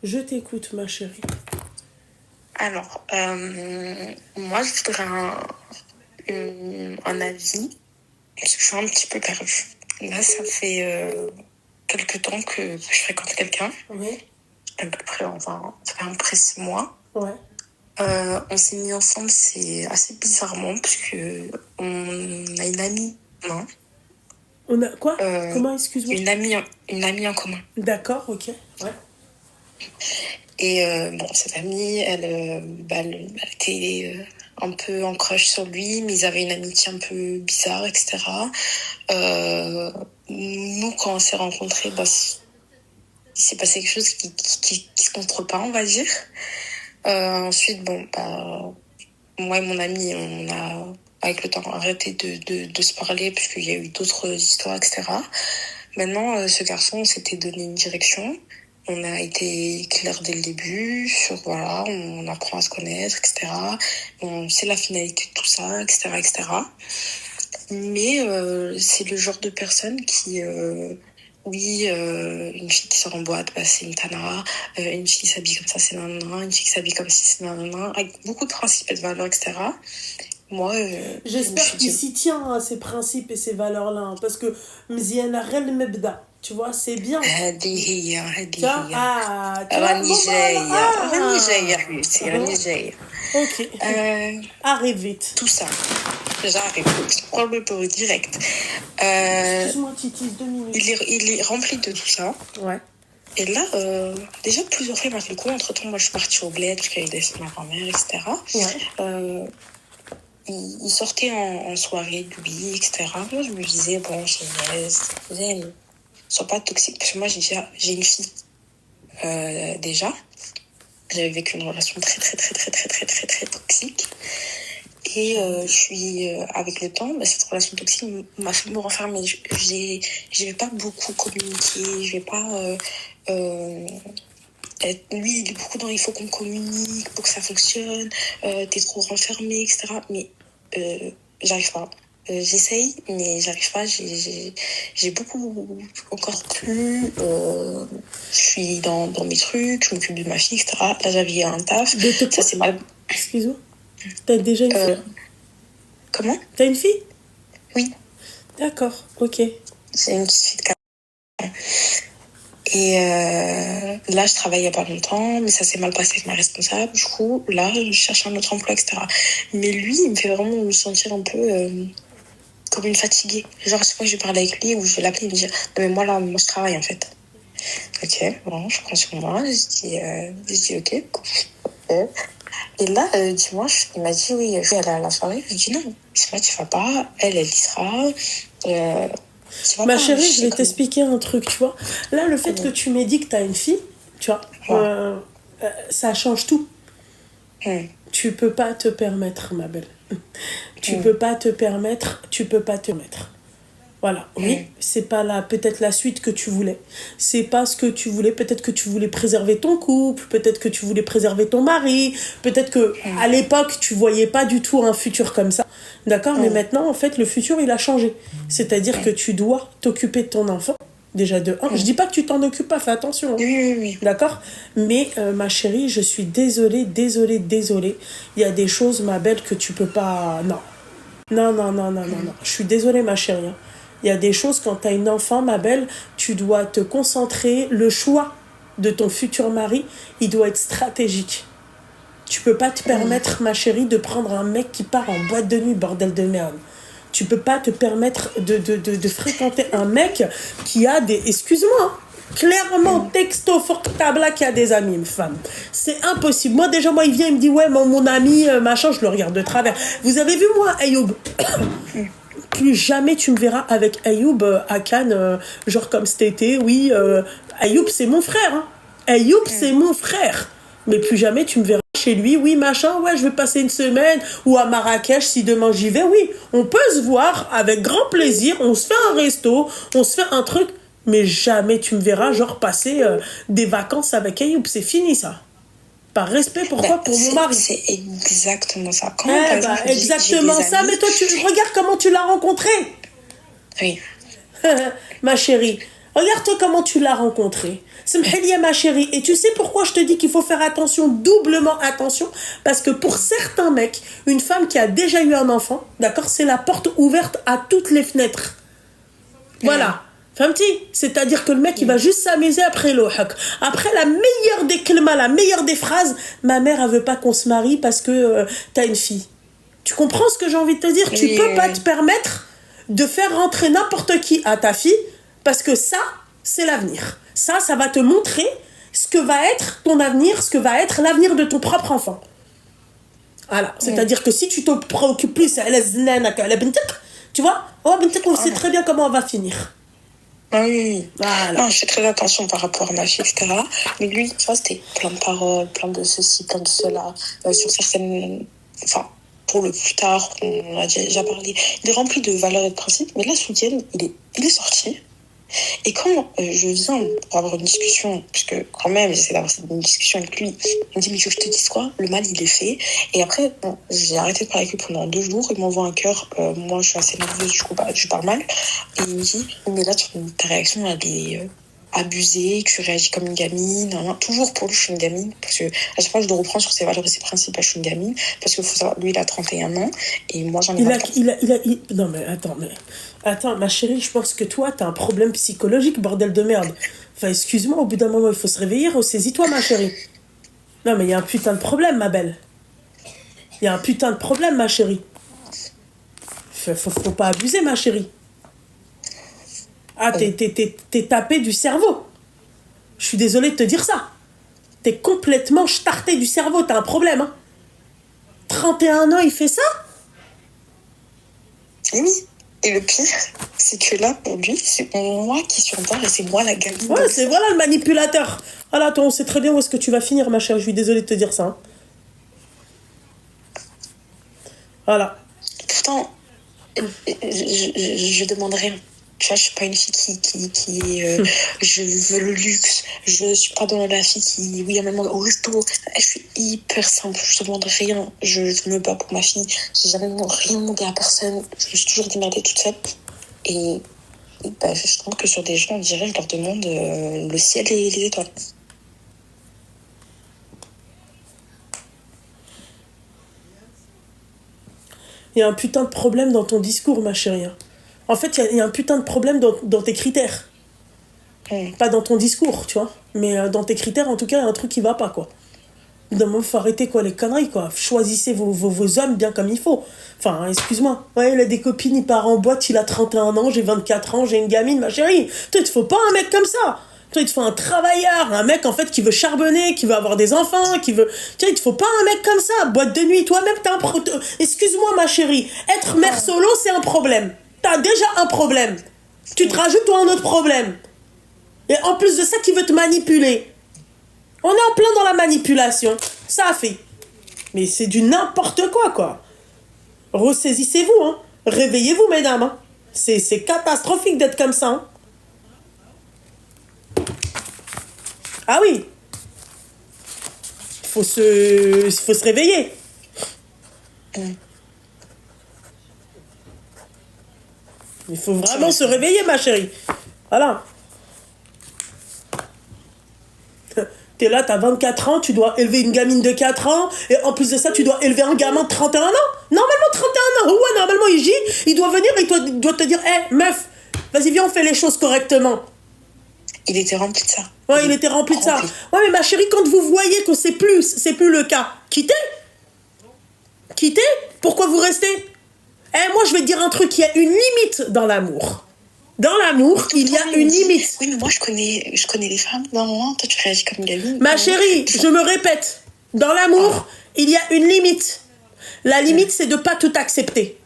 Je t'écoute, ma chérie. Alors, moi, je voudrais un avis, parce que je suis un petit peu perdue. Là, ça fait quelques temps que je fréquente quelqu'un. Oui. À peu près, enfin, ça fait à peu près 6 mois. Ouais. On s'est mis ensemble, c'est assez bizarrement, parce que on a une amie, non? On a quoi? Comment, excuse-moi? Une amie en commun. D'accord, ok. Ouais. Et bon, cette amie, elle était un peu en crush sur lui, mais ils avaient une amitié un peu bizarre, etc. Nous, quand on s'est rencontrés, bah, il s'est passé quelque chose qui se contre pas, on va dire. Ensuite, bon, bah, moi et mon ami, on a, avec le temps, arrêté de se parler, puisqu'il y a eu d'autres histoires, etc. Maintenant, ce garçon, on s'était donné une direction. On a été clair dès le début sur, voilà, on apprend à se connaître, etc. On sait la finalité de tout ça, etc., etc. Mais c'est le genre de personne qui, oui, une fille qui sort en boîte, bah, c'est une tana. Une fille qui s'habille comme ça, c'est nanana. Une fille qui s'habille comme si c'est nanana. Avec beaucoup de principes et de valeurs, etc. Moi, j'espère qu'il s'y tient à ces principes et ces valeurs-là, hein, parce que مزيانة غير المبدأ, tu vois, c'est bien. هذه هي tu vois, tu vois, راني bon, جاية راني جاية حبيبتي راني جاية. Ok. Arrive vite. Tout ça, j'arrive. Je prends le pot direct. Excuse-moi, Titi, 2 minutes. Il est rempli de tout ça. Ouais. Et là, déjà plusieurs fois, il m'a fait le coup. Entre-temps, moi, je suis partie au bled, parce qu'il y avait des ma grand-mère, etc. Ouais. Il sortait en soirée, lui, etc. Moi, je me disais, bon, sois pas toxique. Parce que moi, j'ai une fille. Déjà. J'avais vécu une relation très, très, très, très, très, très, très, très toxique. Et je suis, avec le temps, bah, cette relation toxique m'a fait me renfermer. Je vais pas beaucoup communiquer, je vais pas... lui, il est beaucoup dans il faut qu'on communique pour que ça fonctionne, t'es trop renfermé, etc. Mais j'arrive pas. J'essaye, mais j'arrive pas. J'ai beaucoup encore plus. Je suis dans mes trucs, je m'occupe de ma fille, etc. Là, j'avais un taf. Ça, c'est mal. Excuse-moi. T'as déjà une fille? Comment? T'as une fille? Oui. D'accord, ok. C'est une petite fille de 4 ans. Et là, je travaille il n'y a pas longtemps, mais ça s'est mal passé avec ma responsable. Du coup, là, je cherche un autre emploi, etc. Mais lui, il me fait vraiment me sentir un peu comme une fatiguée. Genre, à chaque fois que je parle avec lui ou je vais l'appeler, il me dit « Non, mais moi, là, moi, je travaille, en fait. » Ok, bon, je prends sur moi. Je dis « Ok. » Et là, dimanche, il m'a dit « Oui, je vais aller à la soirée. » Je dis « Non, c'est vrai, tu vas pas. Elle y sera. » Ma chérie, je vais t'expliquer un truc, tu vois. Là, le fait que tu m'aies dit que t'as une fille, tu vois, ça change tout. Tu peux pas te permettre, ma belle. Tu peux pas te permettre. Voilà, oui, c'est pas peut-être la suite que tu voulais. C'est pas ce que tu voulais. Peut-être que tu voulais préserver ton couple, peut-être que tu voulais préserver ton mari, peut-être que à l'époque tu voyais pas du tout un futur comme ça. D'accord, mais maintenant en fait le futur il a changé. C'est-à-dire que tu dois t'occuper de ton enfant. Déjà de 1, je dis pas que tu t'en occupes pas, fais attention. Oui. D'accord? Mais ma chérie, je suis désolée. Il y a des choses, ma belle, que tu peux pas. Non. Je suis désolée, ma chérie. Hein. Il y a des choses, quand tu as une enfant, ma belle, tu dois te concentrer. Le choix de ton futur mari, il doit être stratégique. Tu peux pas te permettre, ma chérie, de prendre un mec qui part en boîte de nuit, bordel de merde. Tu peux pas te permettre de fréquenter un mec qui a des... Excuse-moi, clairement, texto, fortable, qui a des amis, une femme. C'est impossible. Moi, déjà, il vient, il me dit, ouais, mon ami, machin, je le regarde de travers. Vous avez vu, moi, Ayoub? Plus jamais tu me verras avec Ayoub à Cannes, genre comme cet été, oui. Ayoub, c'est mon frère. Hein. Ayoub, c'est mon frère. Mais plus jamais tu me verras chez lui, oui, machin, ouais, je vais passer une semaine, ou à Marrakech, si demain j'y vais, oui. On peut se voir avec grand plaisir, on se fait un resto, on se fait un truc, mais jamais tu me verras, genre, passer des vacances avec Ayoub. C'est fini, ça. Par respect, pourquoi? Pour mon mari. C'est exactement ça. Quand exactement ça, amis, mais toi, tu regarde comment tu l'as rencontré. Oui. Ma chérie, Regarde-toi comment tu l'as rencontré. Samhelia, ma chérie. Et tu sais pourquoi je te dis qu'il faut faire attention, doublement attention? Parce que pour certains mecs, une femme qui a déjà eu un enfant, d'accord, c'est la porte ouverte à toutes les fenêtres. Voilà. Fahmti? C'est-à-dire que le mec, il va juste s'amuser après l'ohak. Après, la meilleure des kelmas, la meilleure des phrases, ma mère, elle veut pas qu'on se marie parce que t'as une fille. Tu comprends ce que j'ai envie de te dire? Tu peux pas te permettre de faire rentrer n'importe qui à ta fille parce que ça, c'est l'avenir. Ça va te montrer ce que va être ton avenir, ce que va être l'avenir de ton propre enfant. Voilà. C'est-à-dire que si tu te préoccupes plus à la znana qu'à la bentek, tu vois, on sait très bien comment on va finir. Oui. Voilà. Non, je fais très attention par rapport à ma fille, etc. Mais lui, tu vois, c'était plein de paroles, plein de ceci, plein de cela, sur certaines... Enfin, pour le plus tard, on a déjà parlé. Il est rempli de valeurs et de principes, mais là, ce week-end, il est sorti. Et quand je viens pour avoir une discussion, puisque quand même j'essaie d'avoir une discussion avec lui, il me dit mais je te dis quoi, le mal il est fait. Et après bon, j'ai arrêté de parler avec lui pendant 2 jours, il m'envoie un cœur, moi je suis assez nerveuse, du coup je parle mal, et il me dit mais là ta réaction elle est abusée, tu réagis comme une gamine, toujours pour lui je suis une gamine, parce que à chaque fois je le reprends sur ses valeurs et ses principes, je suis une gamine, parce qu'il faut savoir, lui il a 31 ans, et moi j'en ai 24. Non mais attends, ma chérie, je pense que toi t'as un problème psychologique, bordel de merde. Enfin excuse-moi, au bout d'un moment il faut se réveiller, ressaisis-toi ma chérie. Non mais il y a un putain de problème ma belle. Il y a un putain de problème ma chérie. Faut pas abuser ma chérie. Ah, t'es tapé du cerveau. Je suis désolée de te dire ça. T'es complètement starté du cerveau, t'as un problème. Hein. 31 ans, il fait ça? Et oui. Et le pire, c'est que là, pour lui, c'est moi qui suis en tort et c'est moi la gamine. Ouais, c'est voilà le manipulateur. Voilà, toi, on sait très bien où est-ce que tu vas finir, ma chère. Je suis désolée de te dire ça. Hein. Voilà. Pourtant, je demande rien. Tu vois, je suis pas une fille qui est... je veux le luxe. Je suis pas dans la fille qui... Oui, même au resto. Je suis hyper simple. Je demande rien. Je me bats pour ma fille. J'ai jamais rien demandé à personne. Je me suis toujours démerdée toute seule. Et bah, je trouve que sur des gens, on dirait, je leur demande le ciel et les étoiles. Il y a un putain de problème dans ton discours, ma chérie. En fait, il y a un putain de problème dans tes critères. Pas dans ton discours, tu vois. Mais dans tes critères, en tout cas, il y a un truc qui va pas, quoi. D'un moment, faut arrêter, quoi, les conneries, quoi. Choisissez vos hommes bien comme il faut. Enfin, excuse-moi. Ouais, il a des copines, il part en boîte, il a 31 ans, j'ai 24 ans, j'ai une gamine, ma chérie. Toi, il te faut pas un mec comme ça. Toi, il te faut un travailleur, un mec, en fait, qui veut charbonner, qui veut avoir des enfants, qui veut... Tu vois, il te faut pas un mec comme ça. Boîte de nuit, toi-même, t'as un... Excuse-moi, ma chérie. Être mère solo, c'est un problème. T'as déjà un problème. Tu te rajoutes, toi, un autre problème. Et en plus de ça, qui veut te manipuler. On est en plein dans la manipulation. Ça a fait. Mais c'est du n'importe quoi. Ressaisissez-vous, hein. Réveillez-vous, mesdames. Hein. C'est catastrophique d'être comme ça. Hein. Ah oui. Faut se réveiller. Il faut vraiment se réveiller, ma chérie. Voilà. T'es là, t'as 24 ans, tu dois élever une gamine de 4 ans, et en plus de ça, tu dois élever un gamin de 31 ans. Normalement, 31 ans. Ouais, normalement, il doit venir et il doit te dire, hé, meuf, vas-y, viens, on fait les choses correctement. Il était rempli de ça. Ouais, il était rempli de ça. Ouais, mais ma chérie, quand vous voyez que c'est plus le cas, quittez. Pourquoi vous restez? Moi, je vais te dire un truc, il y a une limite dans l'amour. Dans l'amour, il y a une limite. Oui, mais moi, je connais les femmes. Non, toi, tu réagis comme une gamine. Ma chérie, je me répète. Dans l'amour, il y a une limite. La limite, c'est de pas tout accepter.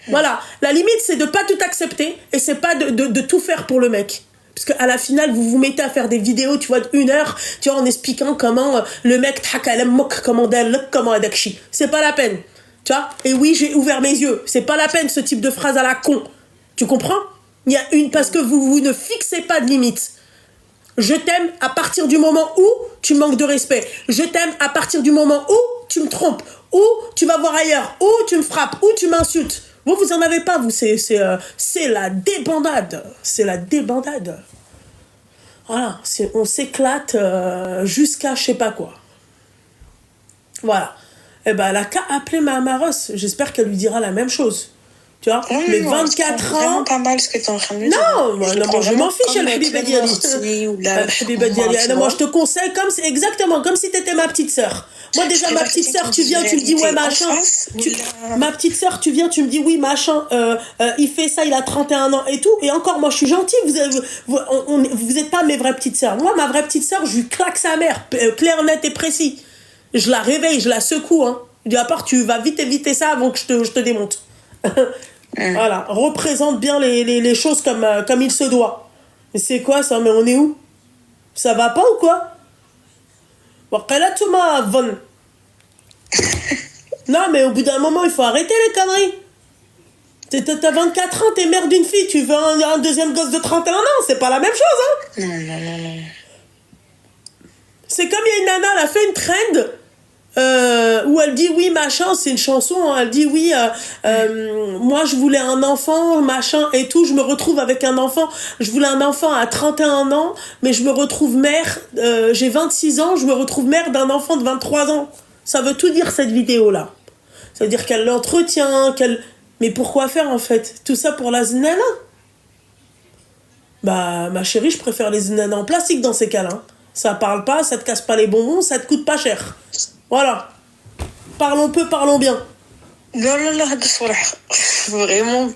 Voilà. La limite, c'est de pas tout accepter et c'est pas de tout faire pour le mec. Parce qu'à la finale, vous vous mettez à faire des vidéos, tu vois, d'1 heure, tu vois, en expliquant comment le mec comment adakshi. C'est pas la peine. Tu vois? Et oui, j'ai ouvert mes yeux. C'est pas la peine, ce type de phrase à la con. Tu comprends? Il y a parce que vous ne fixez pas de limite. Je t'aime à partir du moment où tu manques de respect. Je t'aime à partir du moment où tu me trompes, où tu vas voir ailleurs, où tu me frappes, où tu m'insultes, Vous en avez pas, vous. C'est la débandade. C'est la débandade. Voilà. On s'éclate jusqu'à je sais pas quoi. Voilà. Eh ben, elle a qu'à appeler ma Maros. J'espère qu'elle lui dira la même chose. Tu vois, Non, mais non, 24 ans. vraiment pas mal ce que tu es en train de me dire. Non, moi, je m'en fiche, El Habiba Diali. Moi, je te conseille exactement comme si t'étais ma petite sœur. Moi, déjà, ma petite sœur, tu viens, tu me dis, ouais, machin. Ma petite sœur, tu viens, tu me dis, oui, machin, il fait ça, il a 31 ans et tout. Et encore, moi, je suis gentille. Vous êtes pas mes vraies petites sœurs. Moi, ma vraie petite sœur, je lui claque sa mère, clair, net et précis. Je la réveille, je la secoue. Hein. Je dis, à part, tu vas vite éviter ça avant que je te démonte. Voilà, représente bien les choses comme il se doit. Mais c'est quoi ça? Mais on est où? Ça va pas ou quoi? Non, mais au bout d'un moment, il faut arrêter les conneries. T'as 24 ans, t'es mère d'une fille, tu veux un deuxième gosse de 31 ans, c'est pas la même chose, hein? Non. C'est comme il y a une nana, elle a fait une trend où elle dit oui machin, c'est une chanson, hein, elle dit oui moi je voulais un enfant machin et tout, je me retrouve avec un enfant, je voulais un enfant à 31 ans mais je me retrouve mère, j'ai 26 ans, je me retrouve mère d'un enfant de 23 ans. Ça veut tout dire cette vidéo là, ça veut dire qu'elle l'entretient, mais pourquoi faire en fait tout ça pour la zinana? Bah ma chérie, je préfère les zinanas en plastique dans ces cas-là, hein. Ça parle pas, ça te casse pas les bonbons, ça te coûte pas cher. Voilà. Parlons peu, parlons bien. Non, vraiment.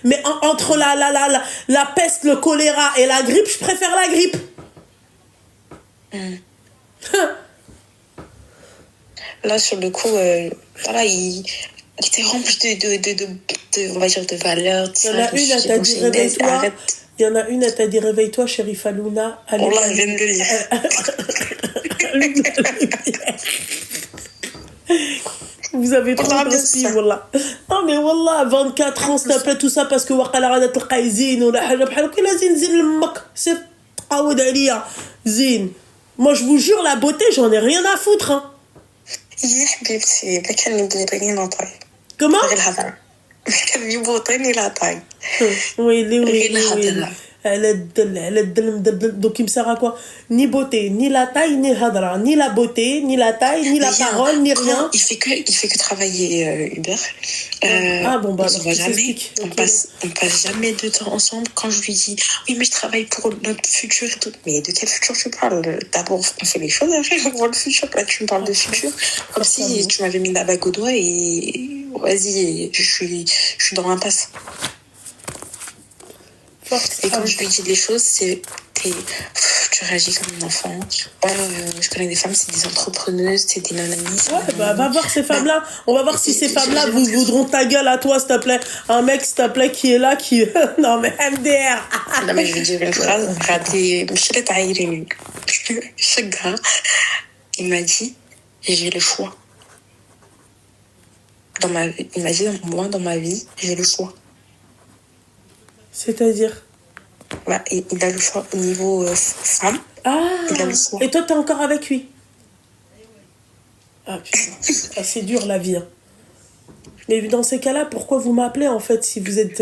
Mais entre la peste, le choléra et la grippe, je préfère la grippe. Là, sur le coup, voilà, il était rempli de, on va dire, de valeurs. Il y en a une, elle t'a dit réveille-toi. Il y en a une, elle t'a dit réveille-toi, chérie Falouna. Oh là, je viens de le lire. Vous avez trop de respect, wallah. Non, mais wallah, 24 ans, s'il te plaît, tout ça parce que waqala radat al-qaizin ou la haja bhal kila zin zin l'mak. C'est awad aliya. Zin. Moi, je vous jure, la beauté, j'en ai rien à foutre, hein. Comment? Oui, donc il me sert à quoi? Ni beauté, ni la taille, ni hadra, ni la beauté, ni la taille, ni la parole, ni rien. Il fait que travailler Uber. Bon bah on se voit jamais. On passe jamais de temps ensemble. Quand je lui dis oui mais je travaille pour notre futur et tout. Mais de quel futur tu parles? D'abord on fait les choses, après on voit le futur. Là tu me parles de futur comme si tu m'avais mis la bague au doigt et vas-y je suis dans l'impasse. Et quand je lui dis les choses, tu réagis comme un enfant. Je connais des femmes, c'est des entrepreneuses, c'est des nananis. Ouais, bah va voir ces femmes-là. On va voir si ces femmes-là vous voudront ta gueule à toi, s'il te plaît. Un mec, s'il te plaît, qui est là, qui... Non, mais MDR. Non, mais je vais dire une phrase. Ce gars, il m'a dit, j'ai le choix. Il m'a dit, moi, dans ma vie, j'ai le choix. C'est-à-dire? Bah, il a le choix au niveau femme. Il a le choix. Et toi, t'es encore avec lui? Ah putain, c'est dur la vie. Hein. Mais dans ces cas-là, pourquoi vous m'appelez en fait si vous êtes...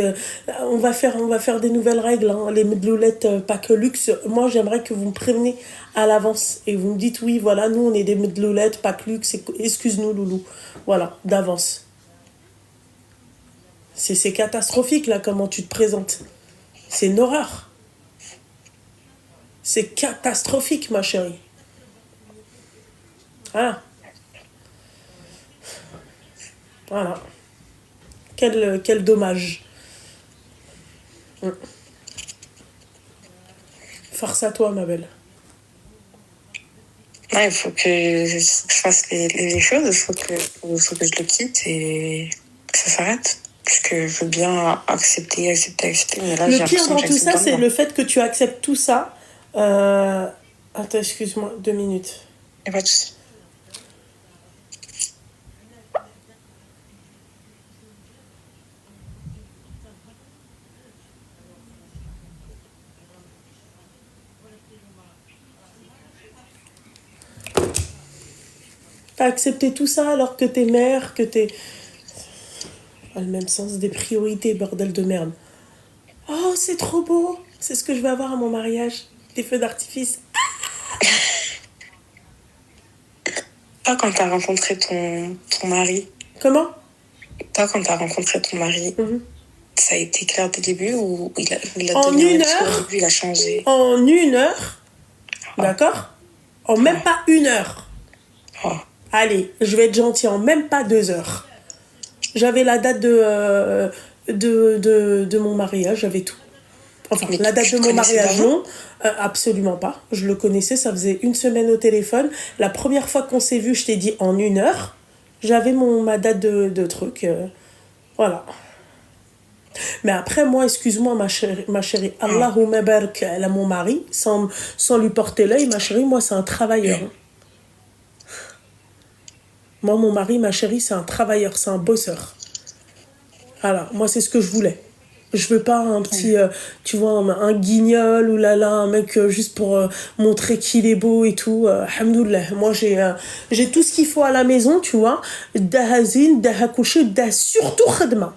on va faire des nouvelles règles. Hein. Les medloulettes pas que luxe. Moi, j'aimerais que vous me prévenez à l'avance. Et vous me dites, oui, voilà, nous, on est des medloulettes pas que luxe. Excuse-nous, loulou. Voilà, d'avance. C'est catastrophique, là, comment tu te présentes. C'est une horreur. C'est catastrophique, ma chérie. Voilà. Quel dommage. Force à toi, ma belle. Ouais, il faut que je fasse les choses. Il faut que je le quitte et que ça s'arrête. Parce que je veux bien accepter. Mais là, le pire dans tout ça, c'est le fait que tu acceptes tout ça. Attends, excuse-moi, 2 minutes. Il n'y a pas de souci. T'as accepté tout ça alors que t'es mère, que t'es... Pas le même sens des priorités, bordel de merde. Oh, c'est trop beau. C'est ce que je vais avoir à mon mariage. Des feux d'artifice. Toi, quand t'as rencontré ton mari, Comment? Mhm. Ça a été clair dès le début ou il a En donné une un discours au heure, début, il a changé? en une heure, d'accord? En même Ouais. pas une heure. Oh. Allez, je vais être gentil, en même pas 2 heures. J'avais la date de mon mariage, j'avais tout. Enfin, Mais la date tu de te mon connaissais mariage, d'avant? non, absolument pas. Je le connaissais, ça faisait une semaine au téléphone. La première fois qu'on s'est vu, je t'ai dit en une heure. J'avais ma date de truc. Voilà. Mais après, moi, excuse-moi, ma chérie, Allahumma barak à mon mari, sans lui porter l'œil, ma chérie, moi, c'est un travailleur. Hein. Moi, mon mari, ma chérie, c'est un travailleur, c'est un bosseur. Voilà, moi, c'est ce que je voulais. Je veux pas un petit, tu vois, un guignol ou là là, un mec juste pour montrer qu'il est beau et tout. Alhamdoulilah. Moi, j'ai tout ce qu'il faut à la maison, tu vois. Dahazin, dahakouché, surtout khadma.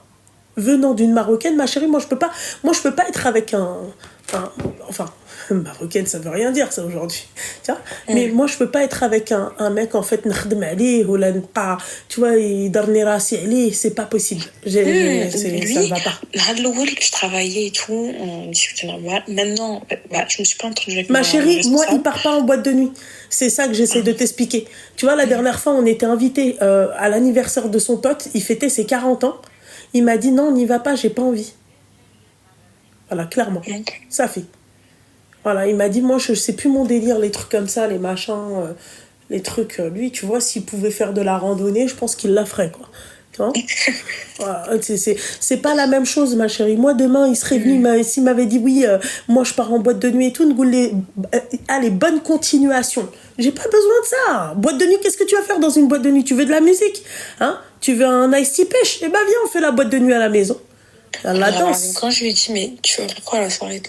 Venant d'une Marocaine, ma chérie, moi, je peux pas être avec enfin, Marocaine, ça veut rien dire, ça, aujourd'hui. Tu vois. Mais moi, je peux pas être avec un mec, en fait, nakhdem alih, ou là, pas, tu vois, il darni rasi alih, c'est pas possible. Ça Lui, va pas. je travaillais et tout, on discutait normal. Maintenant, je me suis pas entendue avec Ma mon chérie, moi, il responsable. part pas en boîte de nuit. C'est ça que j'essaie de t'expliquer. Tu vois, la dernière fois, on était invités à l'anniversaire de son pote. Il fêtait ses 40 ans. Il m'a dit non, on n'y va pas, j'ai pas envie. Voilà, clairement. Donc, Ça fait. Voilà, il m'a dit, moi, je sais plus mon délire, les trucs comme ça, les machins, les trucs. Lui, tu vois, s'il pouvait faire de la randonnée, je pense qu'il la ferait, quoi. Tu vois. Voilà, c'est pas la même chose, ma chérie. Moi, demain, il serait venu, s'il m'avait dit, oui, moi, je pars en boîte de nuit et tout, allez, bonne continuation. J'ai pas besoin de ça. Boîte de nuit, qu'est-ce que tu vas faire dans une boîte de nuit? Tu veux de la musique? Hein? Tu veux un ice tea pêche? Eh ben, viens, on fait la boîte de nuit à la maison. À la danse. quand je lui ai dit, mais tu veux faire quoi à la soirée?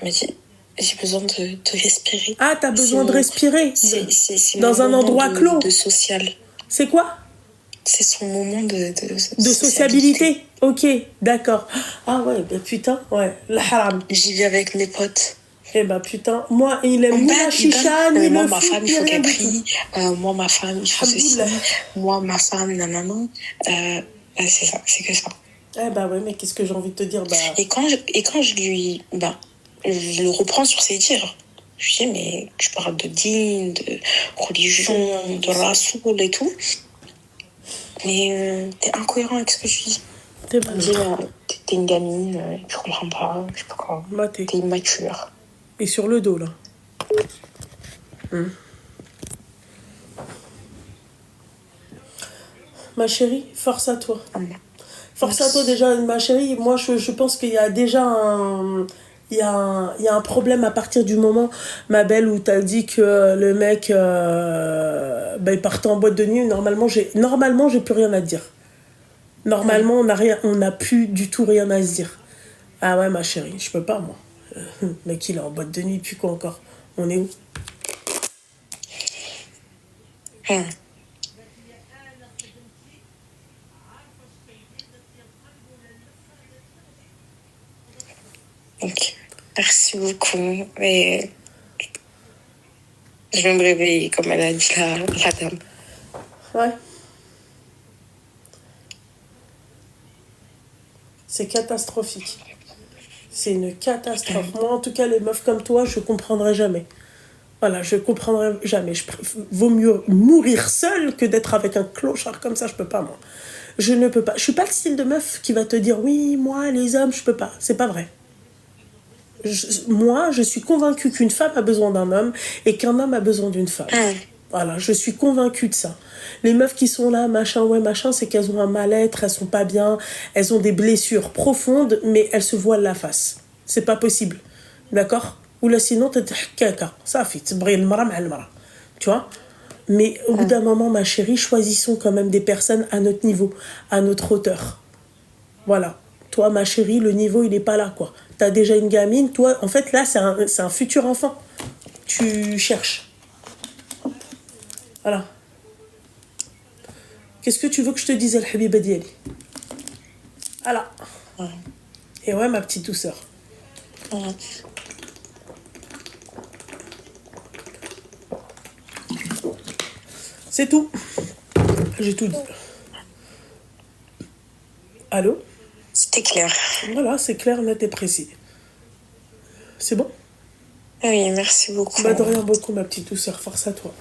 Il m'a dit, j'ai besoin de respirer. Ah, t'as besoin de respirer C'est dans mon un moment endroit clos. de social. C'est quoi? C'est son moment de De sociabilité. Ok, d'accord. Ah ouais, bah putain, ouais, la haram. J'y vais avec mes potes. Eh ben putain, moi, il aime ni la chicha, ni moi, le ma foot, femme, il ni faut rien qu'elle du tout. prie. Moi, ma femme, il faut ceci. Moi, ma femme, nanana. C'est ça, c'est que ça. Eh ben ouais, mais qu'est-ce que j'ai envie de te dire? Bah... Et quand je lui... je le reprends sur ses dires. Je lui dis, mais tu parles de dîne, de religion, de rasoul et tout. Mais t'es incohérent avec ce que je dis. T'es mal. T'es une gamine, tu comprends pas, je sais pas quoi. T'es immature. Et sur le dos, là. Ma chérie, force à toi. Force à toi déjà, ma chérie. Moi, je pense qu'il y a déjà il y a un problème à partir du moment, ma belle, où t'as dit que le mec il partait en boîte de nuit. Normalement, j'ai plus rien à te dire. Normalement, on n'a plus du tout rien à se dire. Ah ouais, ma chérie, je peux pas, moi. Le mec, il est en boîte de nuit, puis quoi encore? On est où? Donc, merci beaucoup. Et je vais me réveiller, comme elle a dit la dame. Ouais. C'est catastrophique. C'est une catastrophe. Moi, en tout cas, les meufs comme toi, je comprendrai jamais. Voilà, je comprendrai jamais. Vaut mieux mourir seule que d'être avec un clochard comme ça. Je peux pas, moi. Je ne peux pas. Je suis pas le style de meuf qui va te dire oui, moi, les hommes, je peux pas. C'est pas vrai. Moi, je suis convaincue qu'une femme a besoin d'un homme et qu'un homme a besoin d'une femme. Voilà, je suis convaincue de ça. Les meufs qui sont là, machin, ouais, machin, c'est qu'elles ont un mal-être, elles sont pas bien, elles ont des blessures profondes, mais elles se voilent la face. C'est pas possible. D'accord? Ou là, sinon, t'es caca. Ça fait, tu vois? Mais au bout d'un moment, ma chérie, choisissons quand même des personnes à notre niveau, à notre hauteur. Voilà. Toi, ma chérie, le niveau, il est pas là, quoi. T'as déjà une gamine, toi, en fait, là, c'est un futur enfant. Tu cherches. Voilà. Qu'est-ce que tu veux que je te dise, Al-Habiba Diali? Voilà. Ouais. Et ouais, ma petite douceur. Ouais. C'est tout. J'ai tout dit. Allô? C'était clair. Voilà, c'est clair, net et précis. C'est bon? Oui, merci beaucoup. Bah, de rien beaucoup, ma petite douceur. Force à toi.